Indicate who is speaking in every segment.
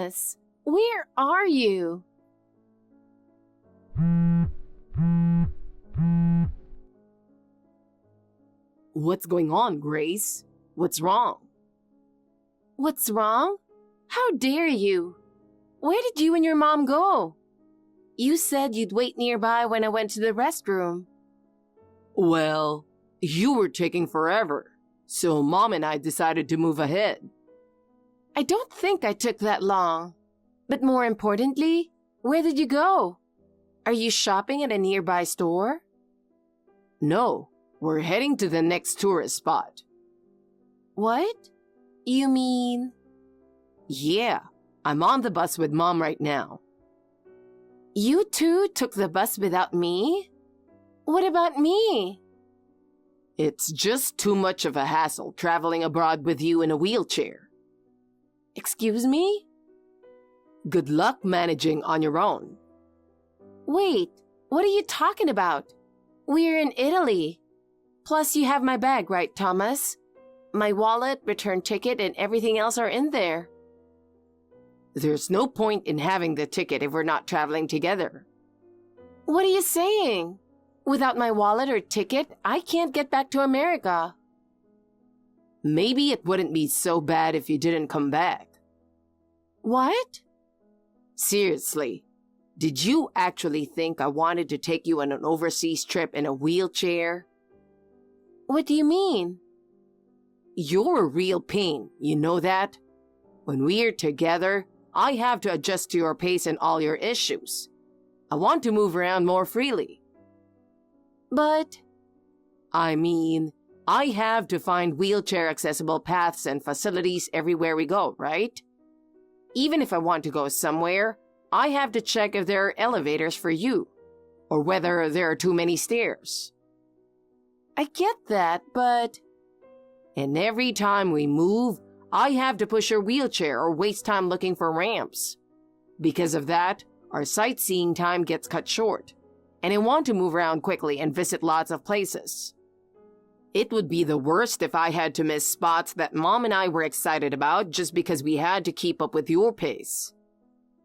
Speaker 1: Thomas, where are you?
Speaker 2: What's going on, Grace? What's wrong?
Speaker 1: What's wrong? How dare you? Where did you and your mom go? You said you'd wait nearby when I went to the restroom.
Speaker 2: Well, you were taking forever, so Mom and I decided to move ahead.
Speaker 1: I don't think I took that long. But more importantly, where did you go? Are you shopping at a nearby store?
Speaker 2: No, we're heading to the next tourist spot.
Speaker 1: What? You mean?
Speaker 2: Yeah, I'm on the bus with Mom right now.
Speaker 1: You two took the bus without me? What about me?
Speaker 2: It's just too much of a hassle traveling abroad with you in a wheelchair.
Speaker 1: Excuse me?
Speaker 2: Good luck managing on your own.
Speaker 1: Wait, what are you talking about? We're in Italy. Plus, you have my bag, right, Thomas? My wallet, return ticket, and everything else are in there.
Speaker 2: There's no point in having the ticket if we're not traveling together.
Speaker 1: What are you saying? Without my wallet or ticket, I can't get back to America.
Speaker 2: Maybe it wouldn't be so bad if you didn't come back.
Speaker 1: What?
Speaker 2: Seriously, did you actually think I wanted to take you on an overseas trip in a wheelchair?
Speaker 1: What do you mean?
Speaker 2: You're a real pain, you know that? When we're together, I have to adjust to your pace and all your issues. I want to move around more freely.
Speaker 1: But...
Speaker 2: I mean, I have to find wheelchair-accessible paths and facilities everywhere we go, right? Even if I want to go somewhere, I have to check if there are elevators for you, or whether there are too many stairs.
Speaker 1: I get that, but...
Speaker 2: And every time we move, I have to push your wheelchair or waste time looking for ramps. Because of that, our sightseeing time gets cut short, and I want to move around quickly and visit lots of places. It would be the worst if I had to miss spots that Mom and I were excited about just because we had to keep up with your pace.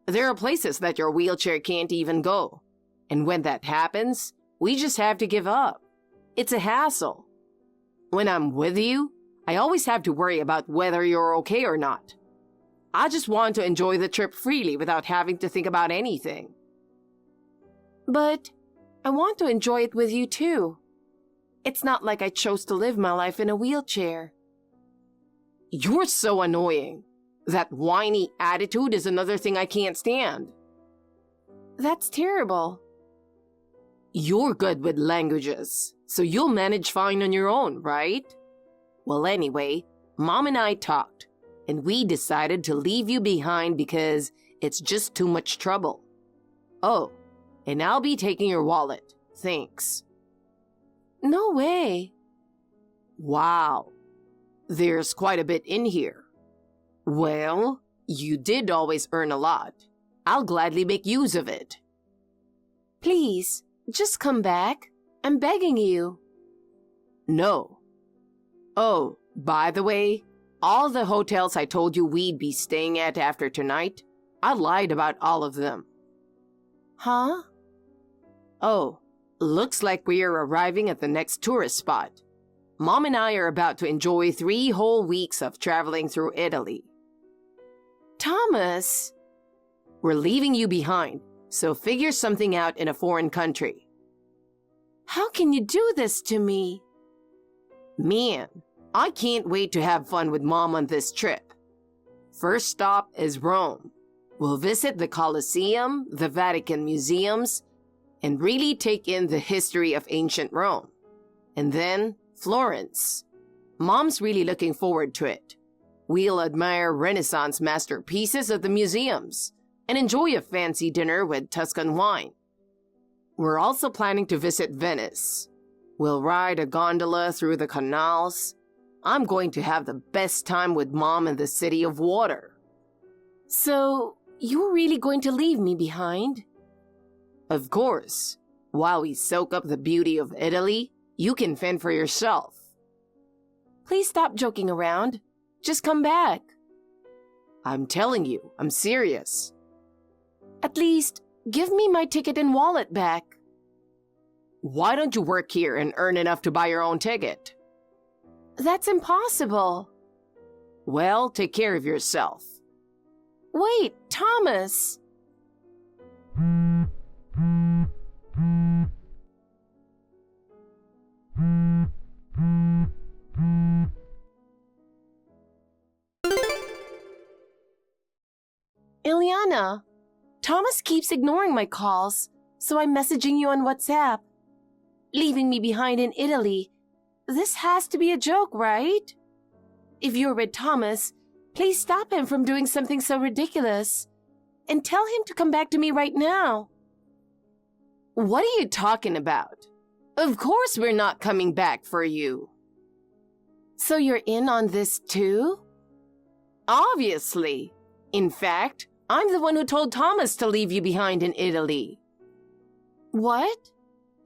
Speaker 2: There are places that your wheelchair can't even go, and when that happens, we just have to give up. It's a hassle. When I'm with you, I always have to worry about whether you're okay or not. I just want to enjoy the trip freely without having to think about anything.
Speaker 1: But I want to enjoy it with you too. It's not like I chose to live my life in a wheelchair.
Speaker 2: You're so annoying. That whiny attitude is another thing I can't stand.
Speaker 1: That's terrible.
Speaker 2: You're good with languages, so you'll manage fine on your own, right? Well, anyway, Mom and I talked, and we decided to leave you behind because it's just too much trouble. Oh, and I'll be taking your wallet. Thanks.
Speaker 1: No way.
Speaker 2: Wow. There's quite a bit in here. Well, you did always earn a lot. I'll gladly make use of it.
Speaker 1: Please, just come back. I'm begging you.
Speaker 2: No. Oh, by the way, all the hotels I told you we'd be staying at after tonight, I lied about all of them.
Speaker 1: Huh?
Speaker 2: Oh, looks like we are arriving at the next tourist spot. Mom and I are about to enjoy 3 whole weeks of traveling through Italy.
Speaker 1: Thomas!
Speaker 2: We're leaving you behind, so figure something out in a foreign country.
Speaker 1: How can you do this to me?
Speaker 2: Man, I can't wait to have fun with Mom on this trip. First stop is Rome. We'll visit the Colosseum, the Vatican museums, and really take in the history of ancient Rome. And then Florence. Mom's really looking forward to it. We'll admire Renaissance masterpieces at the museums and enjoy a fancy dinner with Tuscan wine. We're also planning to visit Venice. We'll ride a gondola through the canals. I'm going to have the best time with Mom in the city of water.
Speaker 1: So, you're really going to leave me behind?
Speaker 2: Of course. While we soak up the beauty of Italy, you can fend for yourself.
Speaker 1: Please stop joking around. Just come back.
Speaker 2: I'm telling you, I'm serious.
Speaker 1: At least, give me my ticket and wallet back.
Speaker 2: Why don't you work here and earn enough to buy your own ticket?
Speaker 1: That's impossible.
Speaker 2: Well, take care of yourself.
Speaker 1: Wait, Thomas. Ileana, Thomas keeps ignoring my calls, so I'm messaging you on WhatsApp. Leaving me behind in Italy. This has to be a joke, right? If you're with Thomas, please stop him from doing something so ridiculous. And tell him to come back to me right now.
Speaker 2: What are you talking about? Of course we're not coming back for you.
Speaker 1: So you're in on this too?
Speaker 2: Obviously. In fact, I'm the one who told Thomas to leave you behind in Italy.
Speaker 1: What?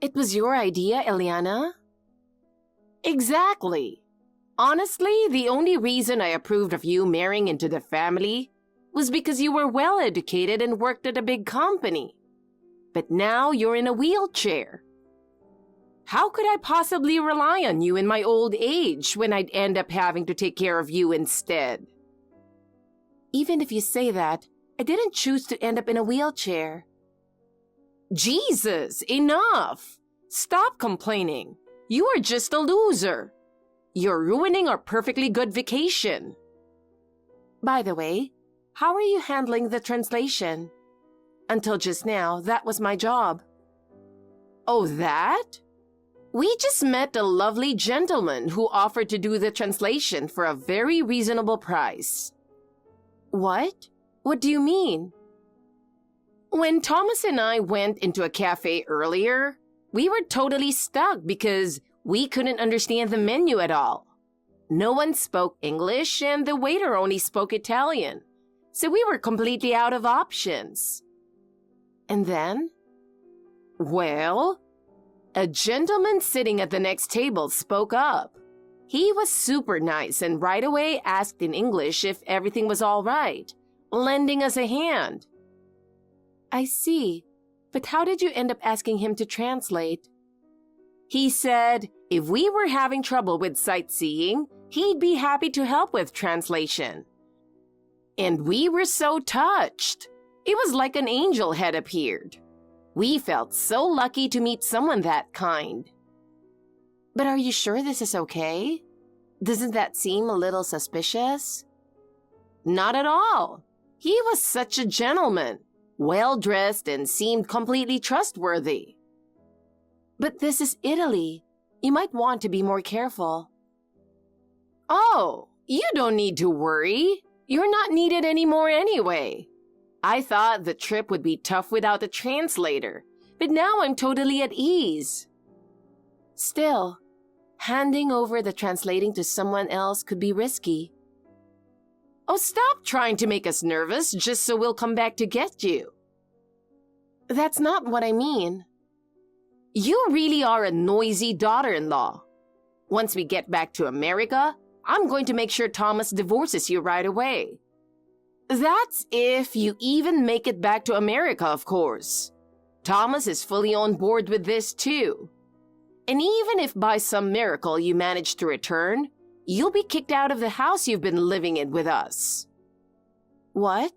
Speaker 1: It was your idea, Ileana?
Speaker 2: Exactly. Honestly, the only reason I approved of you marrying into the family was because you were well educated and worked at a big company. But now you're in a wheelchair. How could I possibly rely on you in my old age when I'd end up having to take care of you instead?
Speaker 1: Even if you say that, I didn't choose to end up in a wheelchair.
Speaker 2: Jesus, enough! Stop complaining. You are just a loser. You're ruining our perfectly good vacation.
Speaker 1: By the way, how are you handling the translation? Until just now, that was my job.
Speaker 2: Oh, that? We just met a lovely gentleman who offered to do the translation for a very reasonable price.
Speaker 1: What? What do you mean?
Speaker 2: When Thomas and I went into a cafe earlier, we were totally stuck because we couldn't understand the menu at all. No one spoke English and the waiter only spoke Italian, so we were completely out of options.
Speaker 1: And then?
Speaker 2: Well, a gentleman sitting at the next table spoke up. He was super nice and right away asked in English if everything was all right, lending us a hand.
Speaker 1: I see. But how did you end up asking him to translate?
Speaker 2: He said if we were having trouble with sightseeing, he'd be happy to help with translation. And we were so touched. It was like an angel had appeared. We felt so lucky to meet someone that kind.
Speaker 1: But are you sure this is okay? Doesn't that seem a little suspicious?
Speaker 2: Not at all. He was such a gentleman, well-dressed and seemed completely trustworthy.
Speaker 1: But this is Italy. You might want to be more careful.
Speaker 2: Oh, you don't need to worry. You're not needed anymore anyway. I thought the trip would be tough without a translator, but now I'm totally at ease.
Speaker 1: Still, handing over the translating to someone else could be risky.
Speaker 2: Oh, stop trying to make us nervous just so we'll come back to get you.
Speaker 1: That's not what I mean.
Speaker 2: You really are a noisy daughter-in-law. Once we get back to America, I'm going to make sure Thomas divorces you right away. That's if you even make it back to America, of course. Thomas is fully on board with this too. And even if by some miracle you manage to return, you'll be kicked out of the house you've been living in with us.
Speaker 1: What?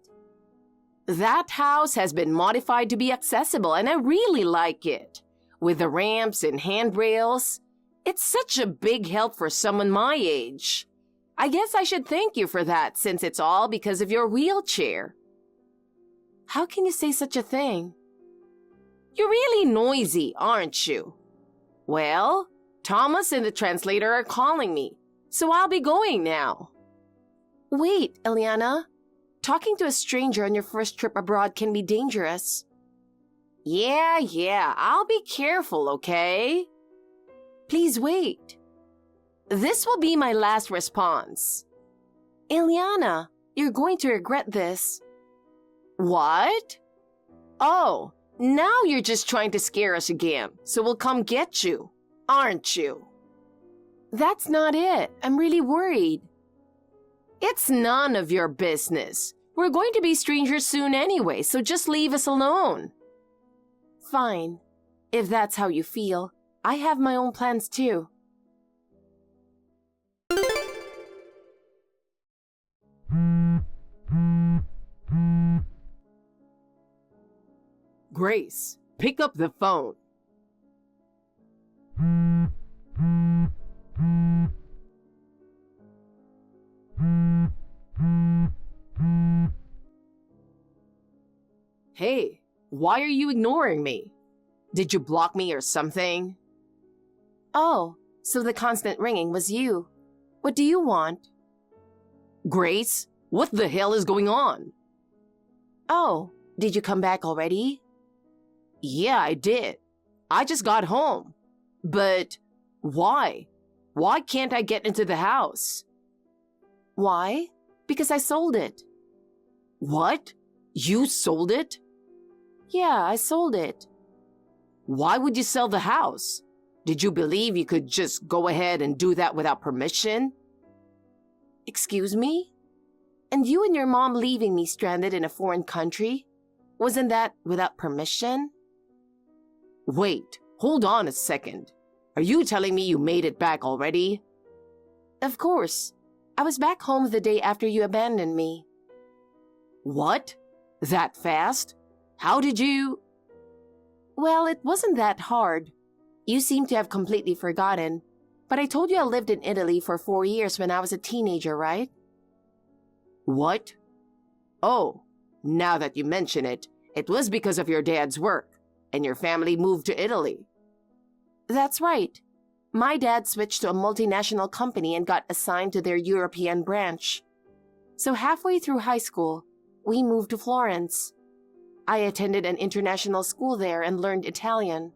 Speaker 2: That house has been modified to be accessible, and I really like it. With the ramps and handrails, it's such a big help for someone my age. I guess I should thank you for that since it's all because of your wheelchair.
Speaker 1: How can you say such a thing?
Speaker 2: You're really noisy, aren't you? Well, Thomas and the translator are calling me, so I'll be going now.
Speaker 1: Wait, Ileana. Talking to a stranger on your first trip abroad can be dangerous.
Speaker 2: Yeah, I'll be careful, okay?
Speaker 1: Please wait.
Speaker 2: This will be my last response.
Speaker 1: Ileana, you're going to regret this.
Speaker 2: What? Oh, now you're just trying to scare us again, so we'll come get you, aren't you?
Speaker 1: That's not it. I'm really worried. It's none of your business. We're going to be strangers soon anyway, so just leave us alone. Fine. If that's how you feel, I have my own plans too.
Speaker 2: Grace, pick up the phone. Hey, why are you ignoring me? Did you block me or something?
Speaker 1: Oh, so the constant ringing was you. What do you want?
Speaker 2: Grace, what the hell is going on?
Speaker 1: Oh, did you come back already?
Speaker 2: Yeah, I did. I just got home. But why? Why can't I get into the house?
Speaker 1: Why? Because I sold it.
Speaker 2: What? You sold it?
Speaker 1: Yeah, I sold it.
Speaker 2: Why would you sell the house? Did you believe you could just go ahead and do that without permission?
Speaker 1: Excuse me? And you and your mom leaving me stranded in a foreign country? Wasn't that without permission?
Speaker 2: Wait, hold on a second. Are you telling me you made it back already?
Speaker 1: Of course. I was back home the day after you abandoned me.
Speaker 2: What? That fast? How did you…
Speaker 1: Well, it wasn't that hard. You seem to have completely forgotten. But I told you I lived in Italy for 4 years when I was a teenager, right?
Speaker 2: What? Oh, now that you mention it, it was because of your dad's work, and your family moved to Italy.
Speaker 1: That's right. My dad switched to a multinational company and got assigned to their European branch. So halfway through high school, we moved to Florence. I attended an international school there and learned Italian.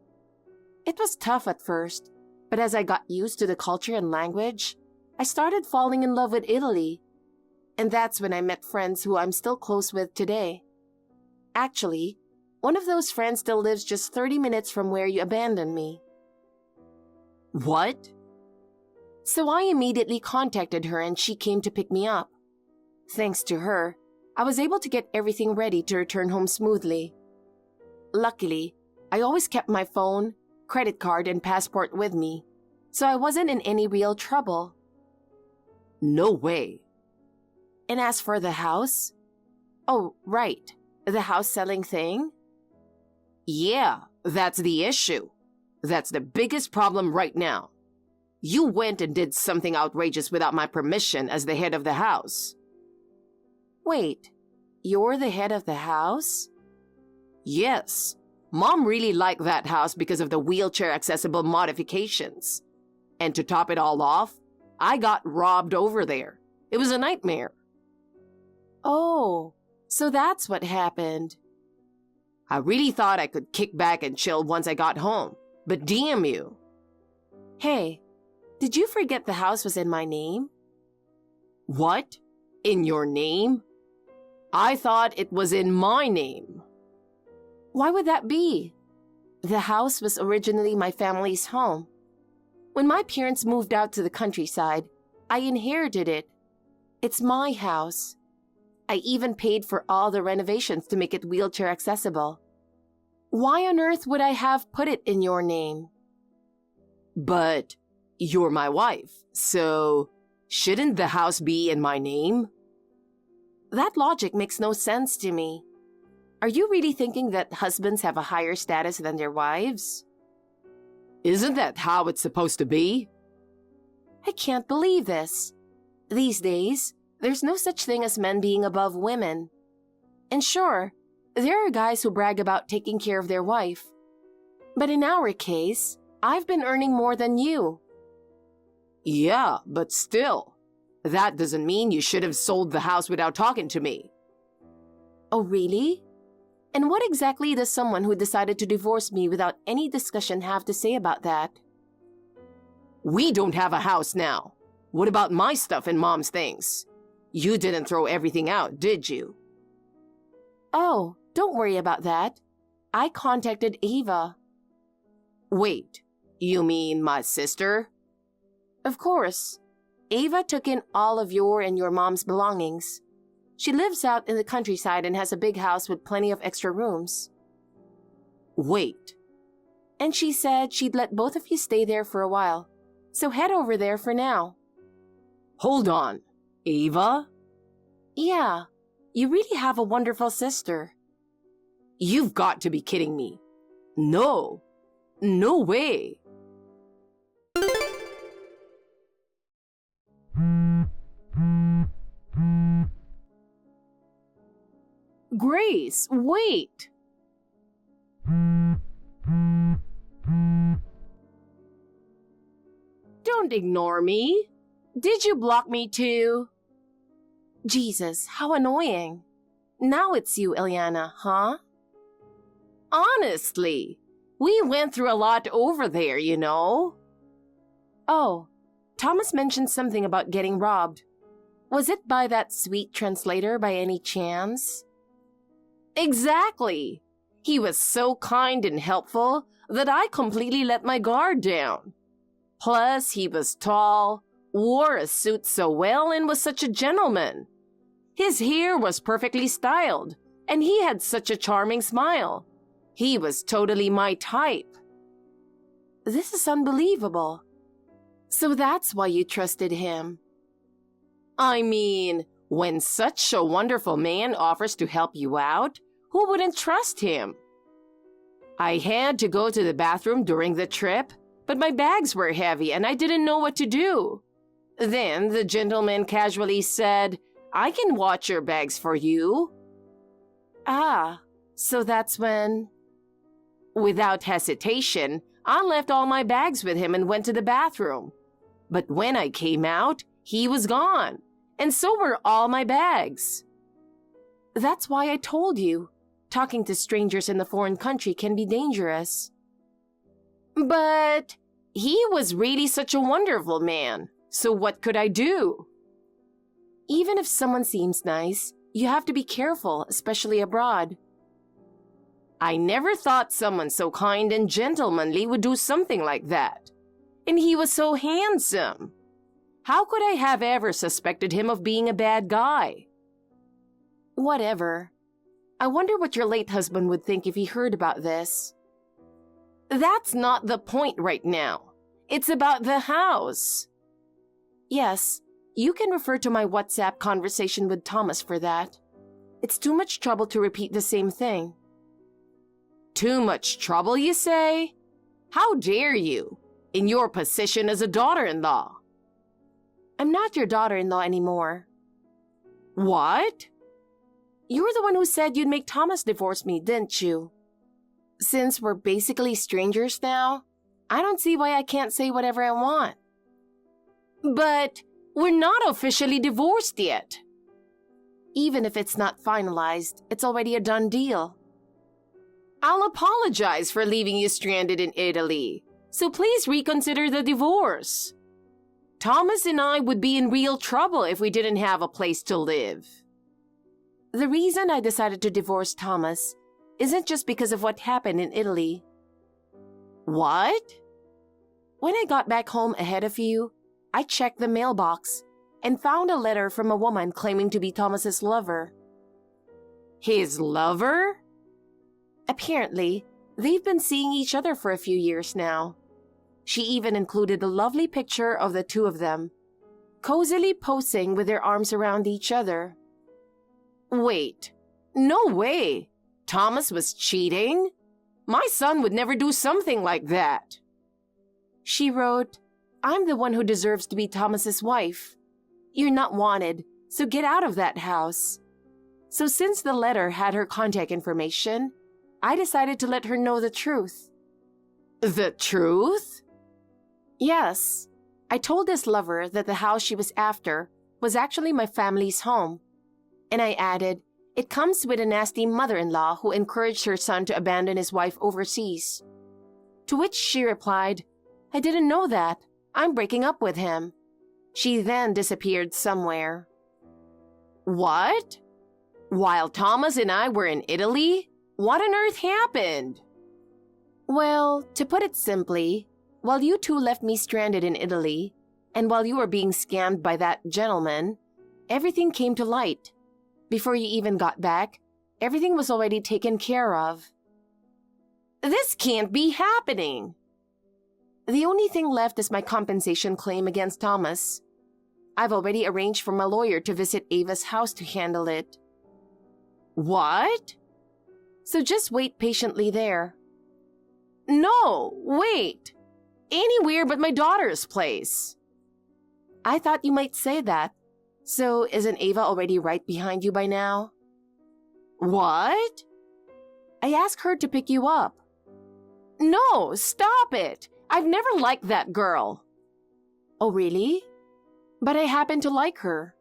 Speaker 1: It was tough at first, but as I got used to the culture and language, I started falling in love with Italy. And that's when I met friends who I'm still close with today. Actually, one of those friends still lives just 30 minutes from where you abandoned me.
Speaker 2: What?
Speaker 1: So I immediately contacted her and she came to pick me up. Thanks to her, I was able to get everything ready to return home smoothly. Luckily, I always kept my phone, credit card, and passport with me, so I wasn't in any real trouble.
Speaker 2: No way.
Speaker 1: And as for the house? Oh, right, the house selling thing?
Speaker 2: Yeah, that's the issue. That's the biggest problem right now. You went and did something outrageous without my permission as the head of the house.
Speaker 1: Wait, you're the head of the house?
Speaker 2: Yes. Mom really liked that house because of the wheelchair-accessible modifications. And to top it all off, I got robbed over there. It was a nightmare.
Speaker 1: Oh, so that's what happened.
Speaker 2: I really thought I could kick back and chill once I got home. But damn you.
Speaker 1: Hey, did you forget the house was in my name?
Speaker 2: What? In your name? I thought it was in my name.
Speaker 1: Why would that be? The house was originally my family's home. When my parents moved out to the countryside, I inherited it. It's my house. I even paid for all the renovations to make it wheelchair accessible. Why on earth would I have put it in your name?
Speaker 2: But you're my wife, so shouldn't the house be in my name?
Speaker 1: That logic makes no sense to me. Are you really thinking that husbands have a higher status than their wives?
Speaker 2: Isn't that how it's supposed to be?
Speaker 1: I can't believe this. These days, there's no such thing as men being above women. And sure, there are guys who brag about taking care of their wife. But in our case, I've been earning more than you.
Speaker 2: Yeah, but still, that doesn't mean you should have sold the house without talking to me.
Speaker 1: Oh, really? And what exactly does someone who decided to divorce me without any discussion have to say about that?
Speaker 2: We don't have a house now. What about my stuff and Mom's things? You didn't throw everything out, did you?
Speaker 1: Oh, don't worry about that. I contacted Eva.
Speaker 2: Wait, you mean my sister?
Speaker 1: Of course. Ava took in all of your and your mom's belongings. She lives out in the countryside and has a big house with plenty of extra rooms.
Speaker 2: Wait.
Speaker 1: And she said she'd let both of you stay there for a while. So head over there for now.
Speaker 2: Hold on. Ava?
Speaker 1: Yeah, you really have a wonderful sister.
Speaker 2: You've got to be kidding me. No. No way.
Speaker 1: Grace, wait!
Speaker 2: Don't ignore me. Did you block me too?
Speaker 1: Jesus, how annoying. Now it's you, Ileana, huh?
Speaker 2: Honestly, we went through a lot over there, you know.
Speaker 1: Oh, Thomas mentioned something about getting robbed. Was it by that sweet translator by any chance?
Speaker 2: Exactly. He was so kind and helpful that I completely let my guard down. Plus, he was tall, wore a suit so well, and was such a gentleman. His hair was perfectly styled, and he had such a charming smile. He was totally my type.
Speaker 1: This is unbelievable. So that's why you trusted him.
Speaker 2: I mean, when such a wonderful man offers to help you out, who wouldn't trust him? I had to go to the bathroom during the trip, but my bags were heavy and I didn't know what to do. Then the gentleman casually said, "I can watch your bags for you."
Speaker 1: Ah, so that's when...
Speaker 2: Without hesitation, I left all my bags with him and went to the bathroom. But when I came out, he was gone, and so were all my bags.
Speaker 1: That's why I told you. Talking to strangers in a foreign country can be dangerous.
Speaker 2: But he was really such a wonderful man, so what could I do?
Speaker 1: Even if someone seems nice, you have to be careful, especially abroad.
Speaker 2: I never thought someone so kind and gentlemanly would do something like that. And he was so handsome. How could I have ever suspected him of being a bad guy?
Speaker 1: Whatever. I wonder what your late husband would think if he heard about this.
Speaker 2: That's not the point right now. It's about the house.
Speaker 1: Yes, you can refer to my WhatsApp conversation with Thomas for that. It's too much trouble to repeat the same thing.
Speaker 2: Too much trouble, you say? How dare you, in your position as a daughter-in-law?
Speaker 1: I'm not your daughter-in-law anymore.
Speaker 2: What?
Speaker 1: You're the one who said you'd make Thomas divorce me, didn't you? Since we're basically strangers now, I don't see why I can't say whatever I want.
Speaker 2: But we're not officially divorced yet.
Speaker 1: Even if it's not finalized, it's already a done deal.
Speaker 2: I'll apologize for leaving you stranded in Italy, so please reconsider the divorce. Thomas and I would be in real trouble if we didn't have a place to live.
Speaker 1: The reason I decided to divorce Thomas isn't just because of what happened in Italy.
Speaker 2: What?
Speaker 1: When I got back home ahead of you, I checked the mailbox and found a letter from a woman claiming to be Thomas's lover.
Speaker 2: His lover?
Speaker 1: Apparently, they've been seeing each other for a few years now. She even included a lovely picture of the two of them, cozily posing with their arms around each other.
Speaker 2: Wait, no way! Thomas was cheating? My son would never do something like that.
Speaker 1: She wrote, "I'm the one who deserves to be Thomas's wife. You're not wanted, so get out of that house." So since the letter had her contact information, I decided to let her know the truth.
Speaker 2: The truth?
Speaker 1: Yes. I told this lover that the house she was after was actually my family's home. And I added, it comes with a nasty mother-in-law who encouraged her son to abandon his wife overseas. To which she replied, "I didn't know that. I'm breaking up with him." She then disappeared somewhere.
Speaker 2: What? While Thomas and I were in Italy? What on earth happened?
Speaker 1: Well, to put it simply, while you two left me stranded in Italy, And while you were being scammed by that gentleman, everything came to light. Before you even got back, everything was already taken care of. This can't be happening! The only thing left is my compensation claim against Thomas. I've already arranged for my lawyer to visit Ava's house to handle it. What? So just wait patiently there. No, wait! Anywhere but my daughter's place. I thought you might say that. So isn't Ava already right behind you by now? What? I asked her to pick you up. No, stop it! I've never liked that girl. Oh, really? But I happen to like her.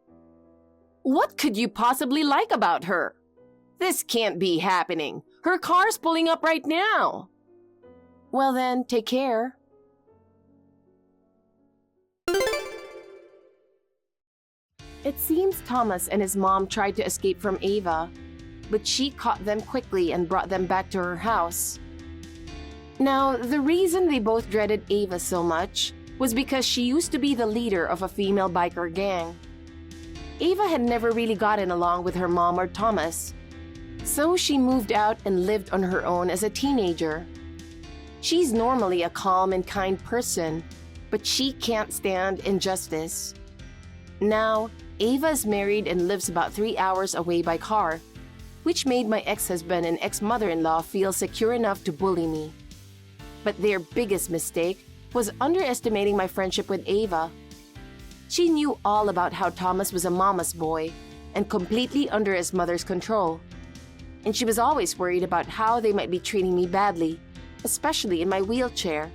Speaker 1: What could you possibly like about her? This can't be happening. Her car's pulling up right now. Well then, take care. It seems Thomas and his mom tried to escape from Ava, but she caught them quickly and brought them back to her house. Now, the reason they both dreaded Ava so much was because she used to be the leader of a female biker gang. Ava had never really gotten along with her mom or Thomas, so she moved out and lived on her own as a teenager. She's normally a calm and kind person, but she can't stand injustice. Now, Ava is married and lives about 3 hours away by car, which made my ex-husband and ex-mother-in-law feel secure enough to bully me. But their biggest mistake was underestimating my friendship with Ava. She knew all about how Thomas was a mama's boy and completely under his mother's control. And she was always worried about how they might be treating me badly, especially in my wheelchair.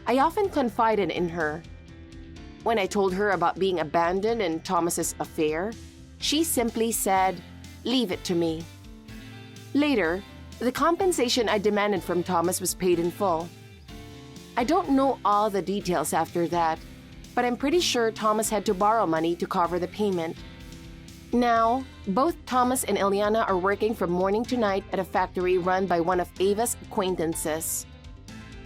Speaker 1: I often confided in her. When I told her about being abandoned in Thomas's affair, she simply said, "Leave it to me." Later, the compensation I demanded from Thomas was paid in full. I don't know all the details after that, but I'm pretty sure Thomas had to borrow money to cover the payment. Now, both Thomas and Eliana are working from morning to night at a factory run by one of Ava's acquaintances.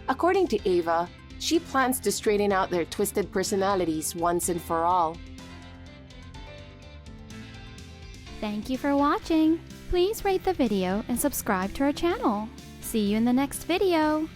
Speaker 1: According to Ava, she plans to straighten out their twisted personalities once and for all.
Speaker 3: Thank you for watching. Please rate the video and subscribe to our channel. See you in the next video.